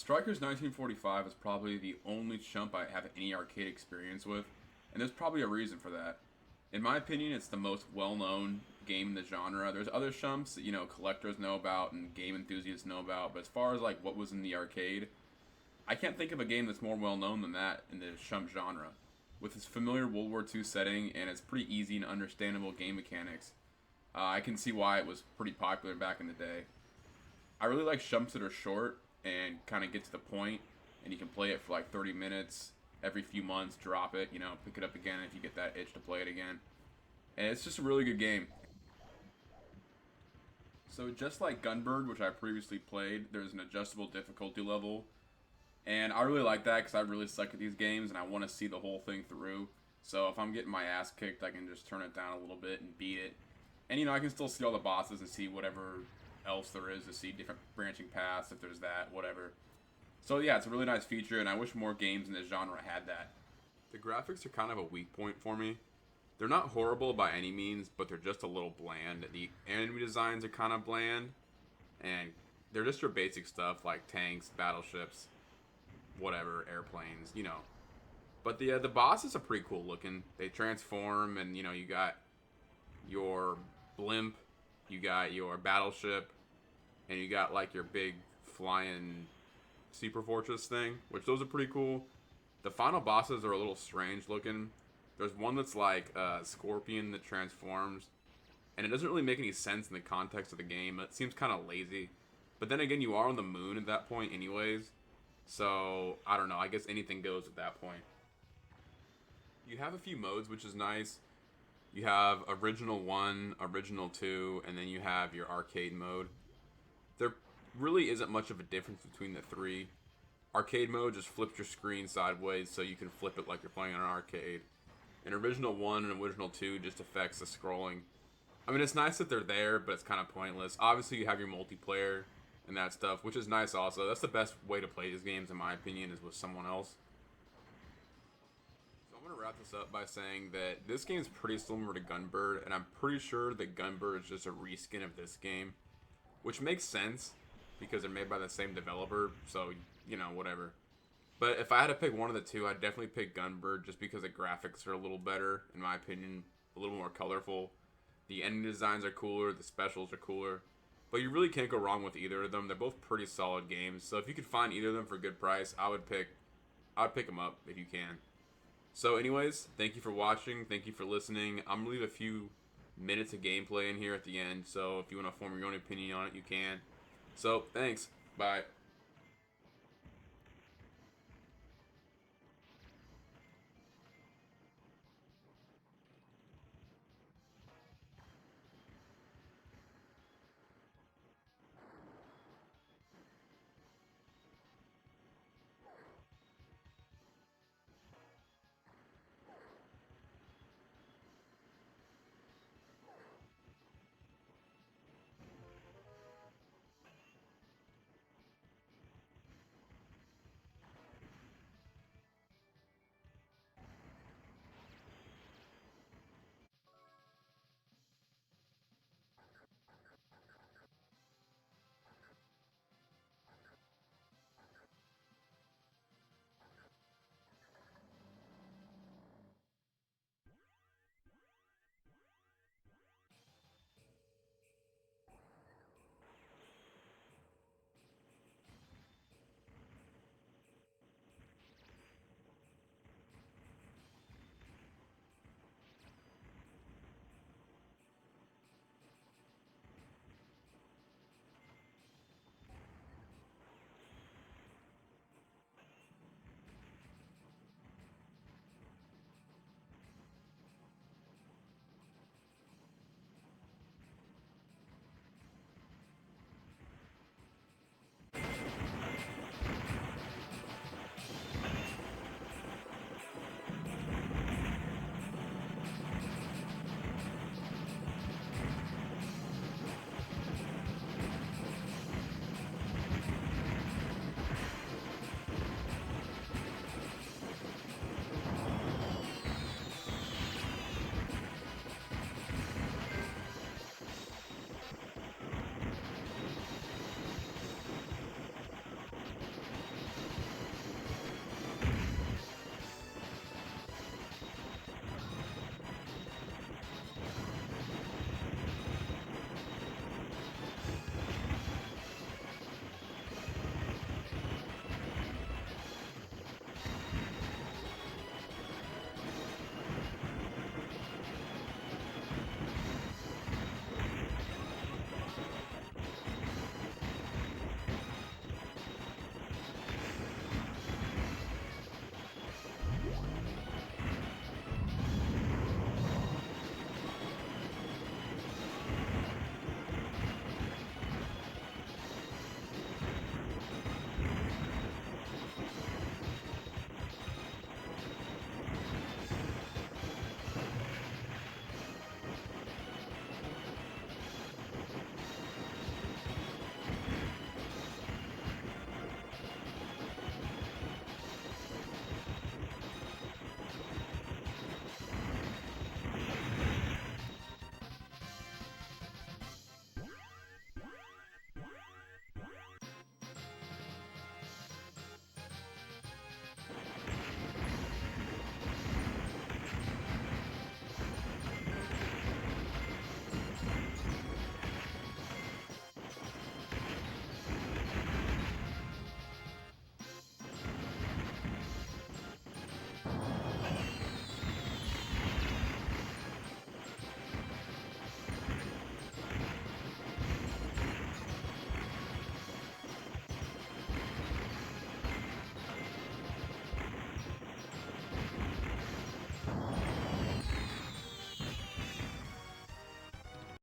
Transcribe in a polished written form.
Strikers 1945 is probably the only chump I have any arcade experience with, and there's probably a reason for that. In my opinion, it's the most well-known game in the genre. There's other chumps that, collectors know about and game enthusiasts know about, but as far as like what was in the arcade, I can't think of a game that's more well-known than that in the chump genre. With its familiar World War II setting and its pretty easy and understandable game mechanics, I can see why it was pretty popular back in the day. I really like chumps that are short and kind of get to the point, and you can play it for like 30 minutes every few months, drop it, pick it up again if you get that itch to play it again. And it's just a really good game. So just like Gunbird, which I previously played, there's an adjustable difficulty level. And I really like that because I really suck at these games and I want to see the whole thing through. So if I'm getting my ass kicked, I can just turn it down a little bit and beat it. And I can still see all the bosses and see whatever else there is to see, different branching paths if there's that, whatever. So yeah, it's a really nice feature, and I wish more games in this genre had that. The graphics are kind of a weak point for me. They're not horrible by any means, but they're just a little bland. The enemy designs are kind of bland, and they're just your basic stuff like tanks, battleships, whatever, airplanes. But the bosses are pretty cool looking. They transform, and you got your blimp, you got your battleship, and you got like your big flying super fortress thing, which those are pretty cool. The final bosses are a little strange looking. There's one that's like a scorpion that transforms, and it doesn't really make any sense in the context of the game. It seems kind of lazy. But then again, you are on the moon at that point anyways. So, I don't know. I guess anything goes at that point. You have a few modes, which is nice. You have Original 1, Original 2, and then you have your arcade mode. There really isn't much of a difference between the three. Arcade mode just flips your screen sideways so you can flip it like you're playing on an arcade. And Original 1 and Original 2 just affects the scrolling. I mean, it's nice that they're there, but it's kind of pointless. Obviously, you have your multiplayer and that stuff, which is nice also. That's the best way to play these games, in my opinion, is with someone else. So I'm going to wrap this up by saying that this game is pretty similar to Gunbird, and I'm pretty sure that Gunbird is just a reskin of this game, which makes sense because they're made by the same developer, so, whatever. But if I had to pick one of the two, I'd definitely pick Gunbird just because the graphics are a little better, in my opinion, a little more colorful. The enemy designs are cooler, the specials are cooler. But you really can't go wrong with either of them. They're both pretty solid games. So if you could find either of them for a good price, I'd pick them up if you can. So anyways, thank you for watching. Thank you for listening. I'm going to leave a few minutes of gameplay in here at the end. So if you want to form your own opinion on it, you can. So thanks. Bye.